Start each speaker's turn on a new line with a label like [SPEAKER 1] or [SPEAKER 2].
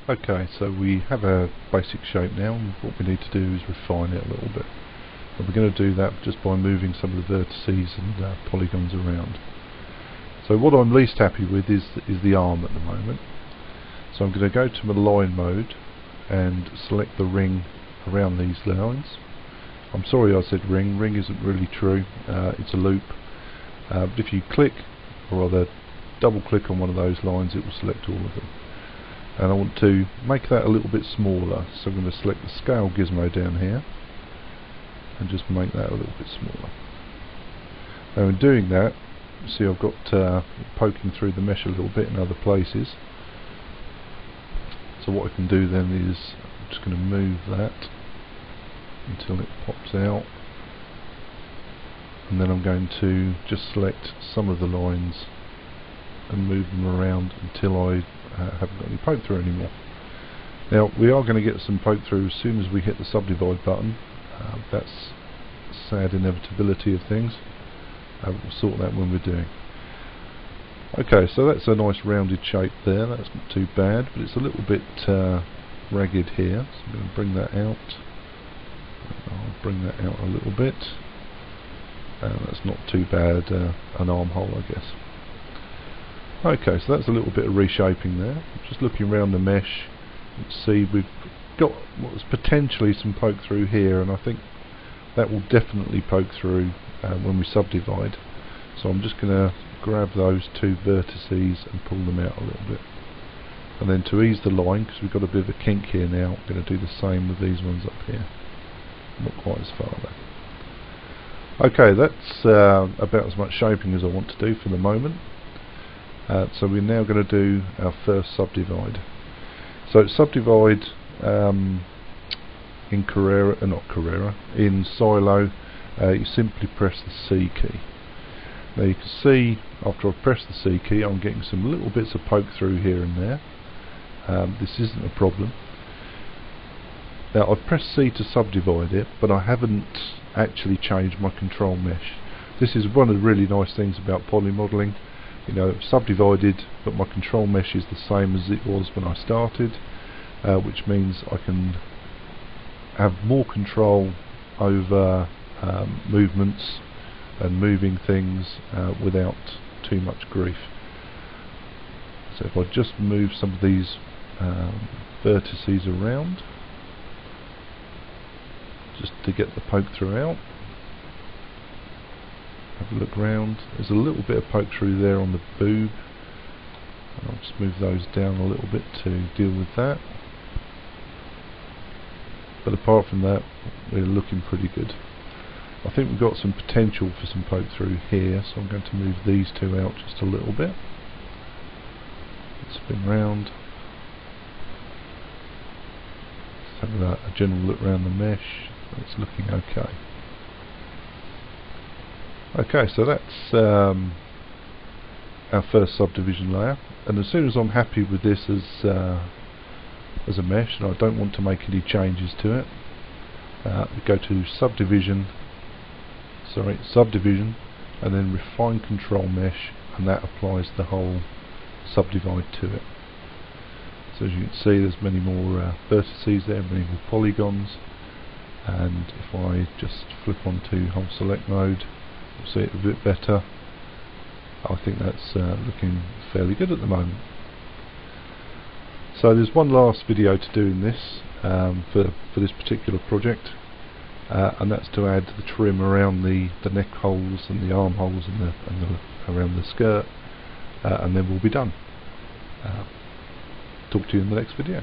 [SPEAKER 1] Okay, so we have our basic shape now, and what we need to do is refine it a little bit. And we're going to do that just by moving some of the vertices and polygons around. So what I'm least happy with is the arm at the moment. So I'm going to go to align mode and select the ring around these lines. I'm sorry I said ring. Ring isn't really true. It's a loop. But if you click, or rather double click on one of those lines, it will select all of them. And I want to make that a little bit smaller, so I'm going to select the scale gizmo down here and just make that a little bit smaller. Now in doing that, you see I've got poking through the mesh a little bit in other places. So what I can do then is I'm just going to move that until it pops out, and then I'm going to just select some of the lines and move them around until I haven't got any poke through anymore. Now we are going to get some poke through as soon as we hit the subdivide button. That's a sad inevitability of things. We'll sort that when we're doing. Okay, so that's a nice rounded shape there. That's not too bad, but it's a little bit ragged here, so I'm going to bring that out. I'll bring that out a little bit. That's not too bad, an armhole I guess. Okay, so that's a little bit of reshaping there. Just looking around the mesh, you can see we've got what's potentially some poke through here, and I think that will definitely poke through when we subdivide. So I'm just going to grab those two vertices and pull them out a little bit. And then to ease the line, because we've got a bit of a kink here now, I'm going to do the same with these ones up here. Not quite as far though. Okay, that's about as much shaping as I want to do for the moment. So we're now going to do our first subdivide. So subdivide in Carrera, in Silo, you simply press the C key. Now you can see after I've pressed the C key, I'm getting some little bits of poke through here and there. This isn't a problem. Now I've pressed C to subdivide it, but I haven't actually changed my control mesh. This is one of the really nice things about polymodelling. You know, I've subdivided, but my control mesh is the same as it was when I started, which means I can have more control over movements and moving things without too much grief. So if I just move some of these vertices around, just to get the poke through out. Have a look round. There's a little bit of poke through there on the boob. I'll just move those down a little bit to deal with that. But apart from that, we're looking pretty good. I think we've got some potential for some poke through here, so I'm going to move these two out just a little bit. Spin round. Let's have a general look around the mesh. It's looking okay. Okay, so that's our first subdivision layer, and as soon as I'm happy with this as a mesh and I don't want to make any changes to it, we go to subdivision, and then refine control mesh, and that applies the whole subdivide to it. So as you can see, there's many more vertices there, many more polygons, and if I just flip onto whole select mode, you'll see it a bit better. I think that's looking fairly good at the moment. So there's one last video to do in this for this particular project, and that's to add the trim around the neck holes and the arm holes and around the skirt, and then we'll be done. Talk to you in the next video.